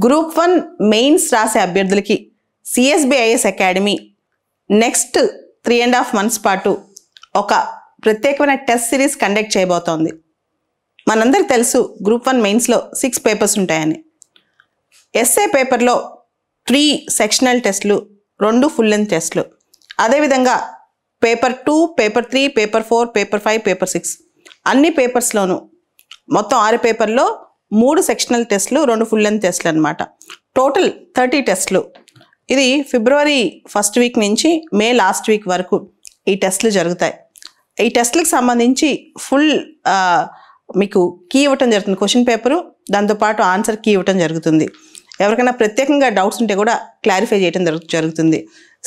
Group 1 mains రాసే అభ్యర్థులకి CSBIS academy next 3.5 months పాటు ఒక ప్రత్యేకమైన టెస్ట్ సిరీస్ కండక్ట్ చేయబోతోంది. మనందరికి తెలుసు గ్రూప్ 1 మెయిన్స్లో 6 పేపర్స్ ఉంటాయని. ఎస్ఏ పేపర్లో 3 సెక్షనల్ టెస్టులు, 2 ఫుల్ లెంత్ టెస్టులు. అదేవిధంగా paper 2, paper 3, paper 4, paper 5, paper 6 అన్ని పేపర్స్లోనూ మొత్తం 6 పేపర్లో 3 సెక్షనల్ టెస్టులు, 2 ఫుల్ లెంత్ టెస్టులు అనమాట. టోటల్ 30 టెస్టులు. ఇది ఫిబ్రవరి 1st వీక్ నుంచి మే లాస్ట్ వీక్ వరకు ఈ టెస్టులు జరుగుతాయి. ఈ టెస్టులకు సంబంధించి ఫుల్ మీకు కీ ఇవ్వటం జరుగుతుంది. క్వశ్చన్ పేపరు దాంతోపాటు ఆన్సర్ కీ ఇవ్వటం జరుగుతుంది. ఎవరికైనా ప్రత్యేకంగా డౌట్స్ ఉంటే కూడా క్లారిఫై చేయడం జరుగుతుంది.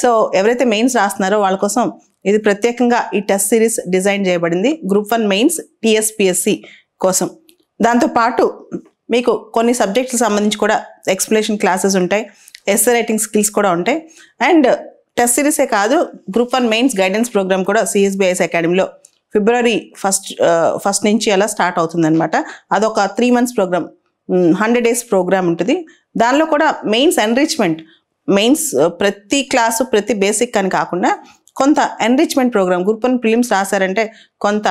సో ఎవరైతే మెయిన్స్ రాస్తున్నారో వాళ్ళ కోసం ఇది ప్రత్యేకంగా ఈ టెస్ట్ సిరీస్ డిజైన్ చేయబడింది గ్రూప్ 1 మెయిన్స్ టీఎస్పిఎస్సి కోసం. దాంతోపాటు మీకు కొన్ని సబ్జెక్ట్కి సంబంధించి కూడా ఎక్స్ప్లెనేషన్ క్లాసెస్ ఉంటాయి, ఎస్ఏ రైటింగ్ స్కిల్స్ కూడా ఉంటాయి. అండ్ టెస్ట్ సిరీసే కాదు, గ్రూప్ 1 మెయిన్స్ గైడెన్స్ ప్రోగ్రామ్ కూడా సిఎస్బిఐఎస్ అకాడమీలో ఫిబ్రవరి 1st నుంచి అలా స్టార్ట్ అవుతుందన్నమాట. అదొక 3 months ప్రోగ్రామ్, 100 days ప్రోగ్రామ్ ఉంటుంది. దానిలో కూడా మెయిన్స్ ఎన్రిచ్మెంట్, మెయిన్స్ ప్రతి క్లాసు ప్రతి బేసిక్ అని కాకుండా కొంత ఎన్రిచ్మెంట్ ప్రోగ్రామ్. గ్రూప్ 1 ప్రిలిమ్స్ రాశారంటే కొంత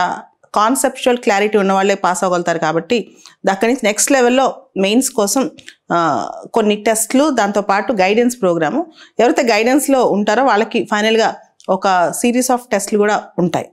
కాన్సెప్చువల్ క్లారిటీ ఉన్న వాళ్ళే పాస్ అవ్వగలుగుతారు. కాబట్టి అక్కడి నుంచి నెక్స్ట్ లెవెల్లో మెయిన్స్ కోసం కొన్ని టెస్ట్లు, దాంతోపాటు గైడెన్స్ ప్రోగ్రాము. ఎవరైతే గైడెన్స్లో ఉంటారో వాళ్ళకి ఫైనల్గా ఒక సిరీస్ ఆఫ్ టెస్ట్లు కూడా ఉంటాయి.